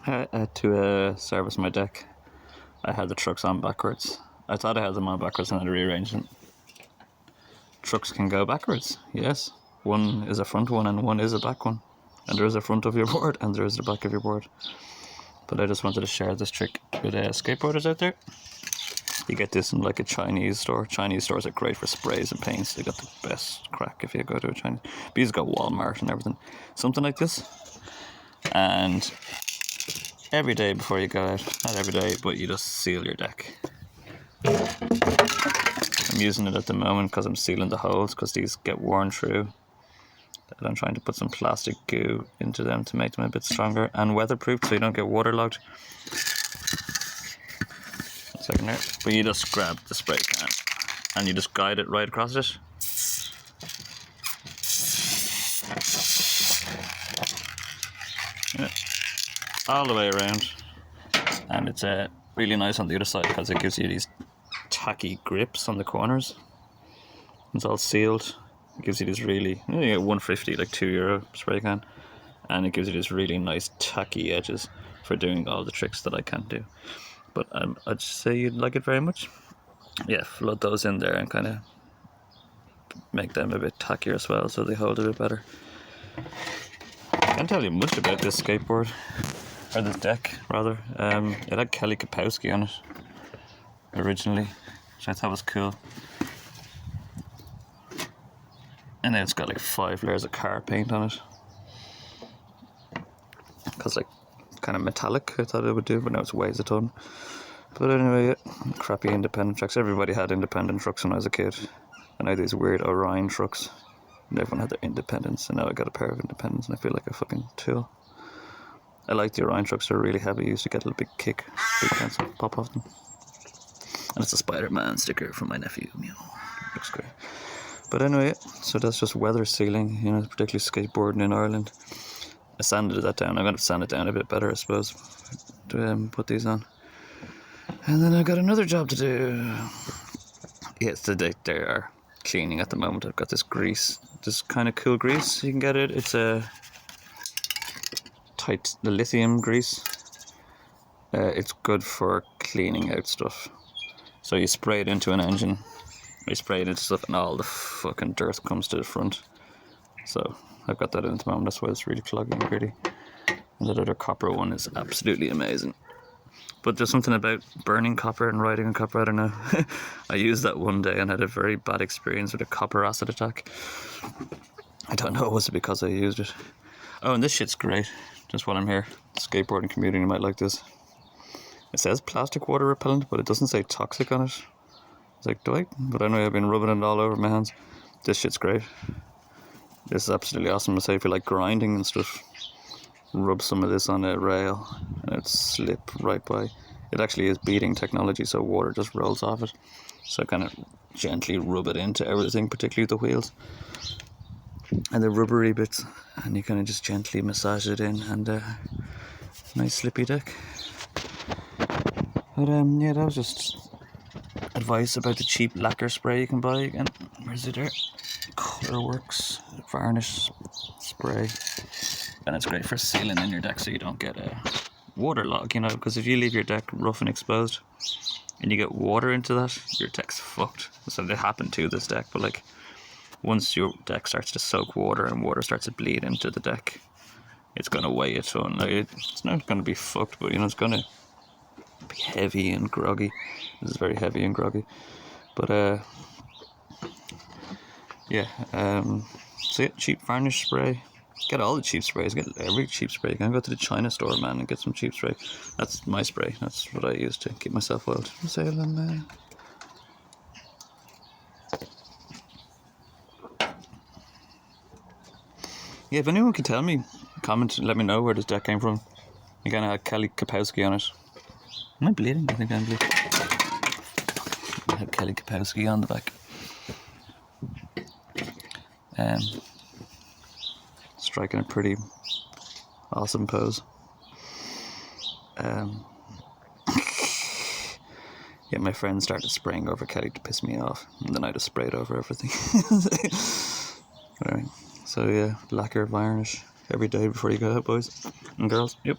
To service my deck, I had the trucks on backwards. I thought I had them on backwards and I had to rearrange them. Trucks can go backwards, yes. One is a front one and one is a back one. And there is a front of your board and there is the back of your board. But I just wanted to share this trick with skateboarders out there. You get this in like a Chinese store. Chinese stores are great for sprays and paints. They got the best crack if you go to a Chinese. But you've got Walmart and everything. Something like this. And every day before you go out, not every day, but you just seal your deck. I'm using it at the moment because I'm sealing the holes because these get worn through. And I'm trying to put some plastic goo into them to make them a bit stronger and weatherproof so you don't get waterlogged. Second there. But you just grab the spray can and you just guide it right across it. Yeah. All the way around. And it's really nice on the other side because it gives you these tacky grips on the corners. It's all sealed. It gives you this really, you get 150, like €2 spray can. And it gives you this really nice tacky edges for doing all the tricks that I can't do. But I'd say you'd like it very much. Yeah, flood those in there and kind of make them a bit tackier as well so they hold a bit better. I can't tell you much about this skateboard, or this deck rather. It had Kelly Kapowski on it originally, which I thought was cool. And then it's got like 5 layers of car paint on it. Because like kind of metallic I thought it would do, but now it weighs a ton. But anyway, yeah, crappy independent trucks. Everybody had independent trucks when I was a kid. And I had these weird Orion trucks. And everyone had their independents, and now I got a pair of independents and I feel like a fucking tool. I like the Orion trucks, they're really heavy. You used to get a little big kick, big pencil pop off them. And it's a Spider-Man sticker from my nephew. Looks great. But anyway, so that's just weather sealing, you know, particularly skateboarding in Ireland. I sanded that down. I'm going to sand it down a bit better, I suppose, to put these on. And then I've got another job to do. Yes, they are cleaning at the moment. I've got this grease, this kind of cool grease. You can get it. It's a the lithium grease. It's good for cleaning out stuff. So you spray it into an engine. You spray it into stuff and all the fucking dirt comes to the front. So I've got that in at the moment, that's why it's really cloggy and gritty. And that other copper one is absolutely amazing. But there's something about burning copper and writing on copper, I don't know. I used that one day and had a very bad experience with a copper acid attack. I don't know, was it because I used it? Oh, and this shit's great. Just while I'm here, the skateboarding community might like this. It says plastic water repellent, but it doesn't say toxic on it. It's like, do I? But I know I've been rubbing it all over my hands. This shit's great. This is absolutely awesome. So if you like grinding and stuff, rub some of this on a rail and it'd slip right by. It actually is beading technology, so water just rolls off it. So kind of gently rub it into everything, particularly the wheels and the rubbery bits, and you kind of just gently massage it in, and nice slippy deck. But yeah, that was just advice about the cheap lacquer spray you can buy again. Where's it there? Colorworks varnish spray, and it's great for sealing in your deck so you don't get a waterlog, you know, because if you leave your deck rough and exposed and you get water into that, your deck's fucked. So it happened to this deck, but like once your deck starts to soak water and water starts to bleed into the deck, it's going to weigh a ton. Like it's not going to be fucked, but you know, it's going to be heavy and groggy. This is very heavy and groggy. But yeah, so yeah, cheap varnish spray. Get all the cheap sprays, get every cheap spray. You can go to the China store, man, and get some cheap spray. That's my spray, that's what I use to keep myself oiled. Sailing, yeah, if anyone can tell me, comment, let me know where this deck came from. Again, I had Kelly Kapowski on it. Am I bleeding? I think I'm bleeding. I had Kelly Kapowski on the back. Striking a pretty awesome pose. Yeah, my friends started spraying over Kelly to piss me off, and then I just sprayed over everything. Anyway, so yeah, lacquer varnish every day before you go out, boys and girls. Yep.